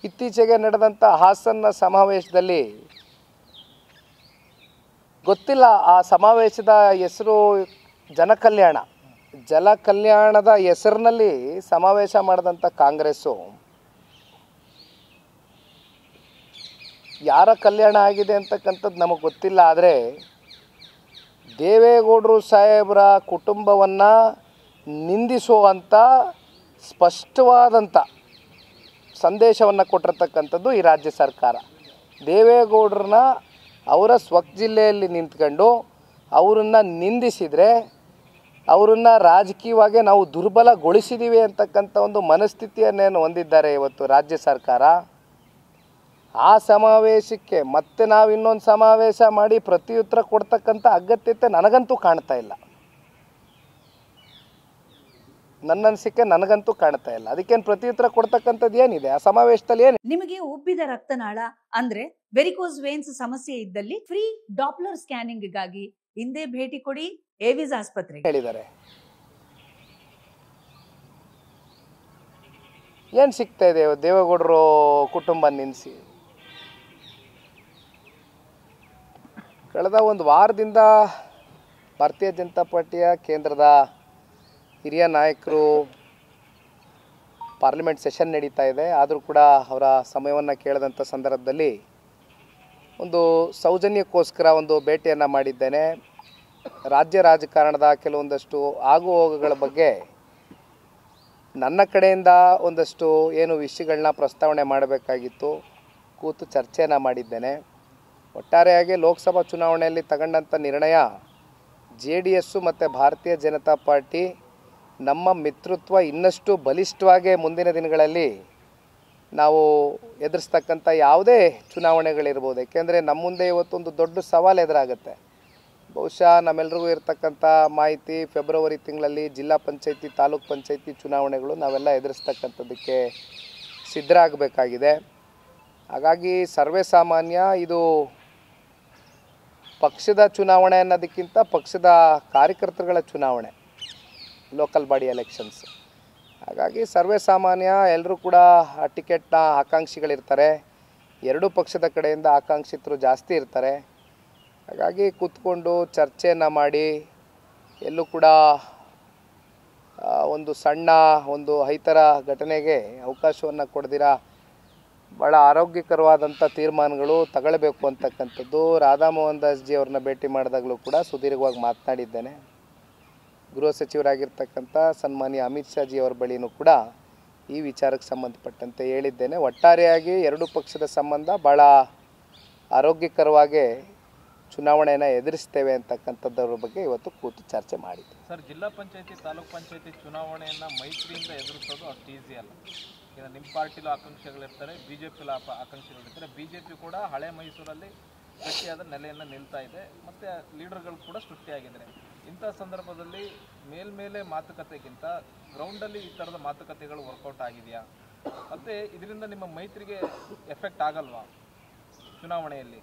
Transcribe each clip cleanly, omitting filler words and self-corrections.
ಇತ್ತೀಚೆಗೆ ನಡೆದಂಥ ಹಾಸನ ಸಮಾವೇಶದಲ್ಲಿ ಗೊತ್ತಿಲ್ಲ, ಆ ಸಮಾವೇಶದ ಹೆಸರು ಜಲ ಕಲ್ಯಾಣದ ಹೆಸರಿನಲ್ಲಿ ಸಮಾವೇಶ ಮಾಡಿದಂಥ ಕಾಂಗ್ರೆಸ್ಸು ಯಾರ ಕಲ್ಯಾಣ ಆಗಿದೆ ಅಂತಕ್ಕಂಥದ್ದು ನಮಗೆ ಗೊತ್ತಿಲ್ಲ. ಆದರೆ ದೇವೇಗೌಡರು ಸಾಹೇಬರ ಕುಟುಂಬವನ್ನು ನಿಂದಿಸುವಂಥ ಸ್ಪಷ್ಟವಾದಂಥ ಸಂದೇಶವನ್ನು ಕೊಟ್ಟಿರ್ತಕ್ಕಂಥದ್ದು ಈ ರಾಜ್ಯ ಸರ್ಕಾರ. ದೇವೇಗೌಡರನ್ನ ಅವರ ಸ್ವಜಿಲ್ಲೆಯಲ್ಲಿ ನಿಂತ್ಕೊಂಡು ಅವರನ್ನು ನಿಂದಿಸಿದರೆ ಅವರನ್ನು ರಾಜಕೀಯವಾಗಿ ನಾವು ದುರ್ಬಲಗೊಳಿಸಿದ್ದೀವಿ ಅಂತಕ್ಕಂಥ ಒಂದು ಮನಸ್ಥಿತಿಯನ್ನೇನು ಹೊಂದಿದ್ದಾರೆ ಇವತ್ತು ರಾಜ್ಯ ಸರ್ಕಾರ. ಆ ಸಮಾವೇಶಕ್ಕೆ ಮತ್ತೆ ನಾವು ಇನ್ನೊಂದು ಸಮಾವೇಶ ಮಾಡಿ ಪ್ರತ್ಯುತ್ತರ ಕೊಡ್ತಕ್ಕಂಥ ಅಗತ್ಯತೆ ನನಗಂತೂ ಕಾಣ್ತಾ ಇಲ್ಲ. ನನ್ನ ಅನಿಸಿಕೆ ನನಗಂತೂ ಕಾಣ್ತಾ ಇಲ್ಲ. ಅದಕ್ಕೇನು ಪ್ರತ್ಯುತ್ತರ ಕೊಡ್ತಕ್ಕಂಥದ್ದು ಏನಿದೆ ಆ ಸಮಾವೇಶದಲ್ಲಿ? ಏನು ನಿಮಗೆ ಉಬ್ಬಿದ ರಕ್ತನಾಳ ಅಂದ್ರೆ ವೆರಿಕೋಸ್ ವೇನ್ಸ್ ಸಮಸ್ಯೆ ಇದ್ದಲ್ಲಿ ಫ್ರೀ ಡಾಪ್ಲರ್ ಸ್ಕ್ಯಾನಿಂಗ್ ಗಾಗಿ ಹಿಂದೆ ಭೇಟಿ ಕೊಡಿ ಏವಿಸ್ ಆಸ್ಪತ್ರೆಗೆ ಹೇಳಿದ್ದಾರೆ. ಏನು ಸಿಗ್ತಾ ಇದೆ ದೇವೇಗೌಡರು ಕುಟುಂಬ ನಿಲ್ಲಿಸಿ? ಕಳೆದ ಒಂದು ವಾರದಿಂದ ಭಾರತೀಯ ಜನತಾ ಪಾರ್ಟಿಯ ಕೇಂದ್ರದ ಹಿರಿಯ ನಾಯಕರು ಪಾರ್ಲಿಮೆಂಟ್ ಸೆಷನ್ ನಡೀತಾ ಇದೆ. ಆದರೂ ಕೂಡ ಅವರ ಸಮಯವನ್ನು ಕೇಳಿದಂಥ ಸಂದರ್ಭದಲ್ಲಿ ಒಂದು ಸೌಜನ್ಯಕ್ಕೋಸ್ಕರ ಒಂದು ಭೇಟಿಯನ್ನು ಮಾಡಿದ್ದೇನೆ. ರಾಜ್ಯ ರಾಜಕಾರಣದ ಕೆಲವೊಂದಷ್ಟು ಆಗು ಹೋಗುಗಳ ಬಗ್ಗೆ ನನ್ನ ಕಡೆಯಿಂದ ಒಂದಷ್ಟು ಏನು ವಿಷಯಗಳನ್ನ ಪ್ರಸ್ತಾವನೆ ಮಾಡಬೇಕಾಗಿತ್ತು, ಕೂತು ಚರ್ಚೆಯನ್ನು ಮಾಡಿದ್ದೇನೆ. ಒಟ್ಟಾರೆಯಾಗಿ ಲೋಕಸಭಾ ಚುನಾವಣೆಯಲ್ಲಿ ತಗೊಂಡಂಥ ನಿರ್ಣಯ JDS ಮತ್ತು ಭಾರತೀಯ ಜನತಾ ಪಾರ್ಟಿ ನಮ್ಮ ಮಿತ್ರತ್ವ ಇನ್ನಷ್ಟು ಬಲಿಷ್ಠವಾಗಿ ಮುಂದಿನ ದಿನಗಳಲ್ಲಿ ನಾವು ಎದುರಿಸ್ತಕ್ಕಂಥ ಯಾವುದೇ ಚುನಾವಣೆಗಳಿರ್ಬೋದು. ಏಕೆಂದರೆ ನಮ್ಮ ಮುಂದೆ ಇವತ್ತೊಂದು ದೊಡ್ಡ ಸವಾಲು ಎದುರಾಗುತ್ತೆ. ಬಹುಶಃ ನಮ್ಮೆಲ್ರಿಗೂ ಇರತಕ್ಕಂಥ ಮಾಹಿತಿ, ಫೆಬ್ರವರಿ ತಿಂಗಳಲ್ಲಿ ಜಿಲ್ಲಾ ಪಂಚಾಯತಿ, ತಾಲೂಕ್ ಪಂಚಾಯತಿ ಚುನಾವಣೆಗಳು ನಾವೆಲ್ಲ ಎದುರಿಸ್ತಕ್ಕಂಥದ್ದಕ್ಕೆ ಸಿದ್ಧರಾಗಬೇಕಾಗಿದೆ. ಹಾಗಾಗಿ ಸರ್ವೇ ಸಾಮಾನ್ಯ ಇದು ಪಕ್ಷದ ಚುನಾವಣೆ ಅನ್ನೋದಕ್ಕಿಂತ ಪಕ್ಷದ ಕಾರ್ಯಕರ್ತರುಗಳ ಚುನಾವಣೆ, ಲೋಕಲ್ ಬಾಡಿ ಎಲೆಕ್ಷನ್ಸ್. ಹಾಗಾಗಿ ಸರ್ವೇ ಸಾಮಾನ್ಯ ಎಲ್ಲರೂ ಕೂಡ ಆ ಟಿಕೆಟ್ನ ಆಕಾಂಕ್ಷಿಗಳಿರ್ತಾರೆ. ಎರಡೂ ಪಕ್ಷದ ಕಡೆಯಿಂದ ಆಕಾಂಕ್ಷಿತರು ಜಾಸ್ತಿ ಇರ್ತಾರೆ. ಹಾಗಾಗಿ ಕೂತ್ಕೊಂಡು ಚರ್ಚೆಯನ್ನು ಮಾಡಿ ಎಲ್ಲೂ ಕೂಡ ಒಂದು ಸಣ್ಣ ಒಂದು ಅಹಿತರ ಘಟನೆಗೆ ಅವಕಾಶವನ್ನು ಕೊಡದಿರ ಭಾಳ ಆರೋಗ್ಯಕರವಾದಂಥ ತೀರ್ಮಾನಗಳು ತಗೊಳ್ಬೇಕು ಅಂತಕ್ಕಂಥದ್ದು ರಾಧಾಮೋಹನ್ ದಾಸ್ ಜಿ ಅವ್ರನ್ನ ಭೇಟಿ ಮಾಡಿದಾಗಲೂ ಕೂಡ ಸುದೀರ್ಘವಾಗಿ ಮಾತನಾಡಿದ್ದೇನೆ. ಗೃಹ ಸಚಿವರಾಗಿರ್ತಕ್ಕಂಥ ಸನ್ಮಾನ್ಯ ಅಮಿತ್ ಶಾ ಜಿ ಅವರ ಬಳಿನೂ ಕೂಡ ಈ ವಿಚಾರಕ್ಕೆ ಸಂಬಂಧಪಟ್ಟಂತೆ ಹೇಳಿದ್ದೇನೆ. ಒಟ್ಟಾರೆಯಾಗಿ ಎರಡೂ ಪಕ್ಷದ ಸಂಬಂಧ ಭಾಳ ಆರೋಗ್ಯಕರವಾಗಿ ಚುನಾವಣೆಯನ್ನು ಎದುರಿಸ್ತೇವೆ ಅಂತಕ್ಕಂಥದ್ದರ ಬಗ್ಗೆ ಇವತ್ತು ಕೂತು ಚರ್ಚೆ ಮಾಡಿದ್ದೆ. ಸರ್, ಜಿಲ್ಲಾ ಪಂಚಾಯತಿ, ತಾಲೂಕ್ ಪಂಚಾಯತಿ ಚುನಾವಣೆಯನ್ನು ಮೈತ್ರಿಯಿಂದ ಎದುರಿಸೋದು ಅಷ್ಟು ಈಸಿ ಅಲ್ಲ. ಈಗ ನಿಮ್ಮ ಪಾರ್ಟಿಲೂ ಆಕಾಂಕ್ಷಿಗಳಿರ್ತಾರೆ, BJPಲೂ ಆಕಾಂಕ್ಷಿಗಳಿರ್ತಾರೆ. BJP ಕೂಡ ಹಳೆ ಮೈಸೂರಲ್ಲಿ ಗಟ್ಟಿಯಾದ ನೆಲೆಯನ್ನು ನಿಲ್ತಾ ಇದೆ, ಮತ್ತು ಲೀಡರ್ಗಳು ಕೂಡ ಸೃಷ್ಟಿಯಾಗಿದ್ದಾರೆ. ಇಂಥ ಸಂದರ್ಭದಲ್ಲಿ ಮೇಲ್ಮೇಲೆ ಮಾತುಕತೆಗಿಂತ ಗ್ರೌಂಡಲ್ಲಿ ಈ ಥರದ ಮಾತುಕತೆಗಳು ವರ್ಕೌಟ್ ಆಗಿದೆಯಾ? ಮತ್ತು ಇದರಿಂದ ನಿಮ್ಮ ಮೈತ್ರಿಗೆ ಎಫೆಕ್ಟ್ ಆಗಲ್ವಾ ಚುನಾವಣೆಯಲ್ಲಿ?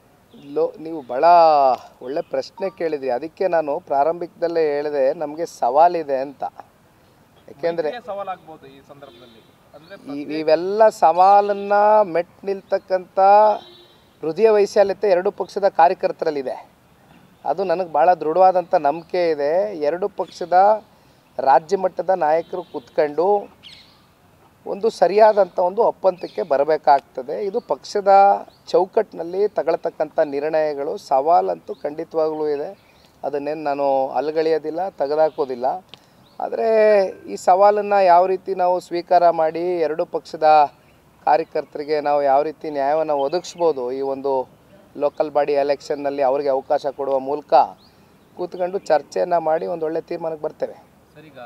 ನೀವು ಭಾಳ ಒಳ್ಳೆ ಪ್ರಶ್ನೆ ಕೇಳಿದ್ರಿ. ಅದಕ್ಕೆ ನಾನು ಪ್ರಾರಂಭಿಕದಲ್ಲೇ ಹೇಳಿದೆ ನಮಗೆ ಸವಾಲಿದೆ ಅಂತ. ಯಾಕೆಂದರೆ ಸವಾಲಾಗ್ಬೋದು ಈ ಸಂದರ್ಭದಲ್ಲಿ. ಅಂದರೆ ಇವೆಲ್ಲ ಸವಾಲನ್ನು ಮೆಟ್ ನಿಲ್ತಕ್ಕಂಥ ಹೃದಯ ವೈಶಾಲ್ಯತೆ ಎರಡೂ ಪಕ್ಷದ ಕಾರ್ಯಕರ್ತರಲ್ಲಿದೆ. ಅದು ನನಗೆ ಭಾಳ ದೃಢವಾದಂಥ ನಂಬಿಕೆ ಇದೆ. ಎರಡೂ ಪಕ್ಷದ ರಾಜ್ಯ ಮಟ್ಟದ ನಾಯಕರು ಕೂತ್ಕೊಂಡು ಒಂದು ಸರಿಯಾದಂಥ ಒಂದು ಒಪ್ಪಂದಕ್ಕೆ ಬರಬೇಕಾಗ್ತದೆ. ಇದು ಪಕ್ಷದ ಚೌಕಟ್ಟಿನಲ್ಲಿ ತಗೊಳ್ತಕ್ಕಂಥ ನಿರ್ಣಯಗಳು. ಸವಾಲಂತೂ ಖಂಡಿತವಾಗ್ಲೂ ಇದೆ, ಅದನ್ನೇನು ನಾನು ಅಲ್ಗಳೆಯೋದಿಲ್ಲ, ತೆಗೆದಾಕೋದಿಲ್ಲ. ಆದರೆ ಈ ಸವಾಲನ್ನು ಯಾವ ರೀತಿ ನಾವು ಸ್ವೀಕಾರ ಮಾಡಿ ಎರಡೂ ಪಕ್ಷದ ಕಾರ್ಯಕರ್ತರಿಗೆ ನಾವು ಯಾವ ರೀತಿ ನ್ಯಾಯವನ್ನು ಒದಗಿಸ್ಬೋದು, ಈ ಒಂದು ಲೋಕಲ್ ಬಾಡಿ ಎಲೆಕ್ಷನ್ನಲ್ಲಿ ಅವರಿಗೆ ಅವಕಾಶ ಕೊಡುವ ಮೂಲಕ ಕೂತ್ಕೊಂಡು ಚರ್ಚೆಯನ್ನು ಮಾಡಿ ಒಂದು ಒಳ್ಳೆ ತೀರ್ಮಾನಕ್ಕೆ ಬರ್ತೇವೆ. ಸರಿಗ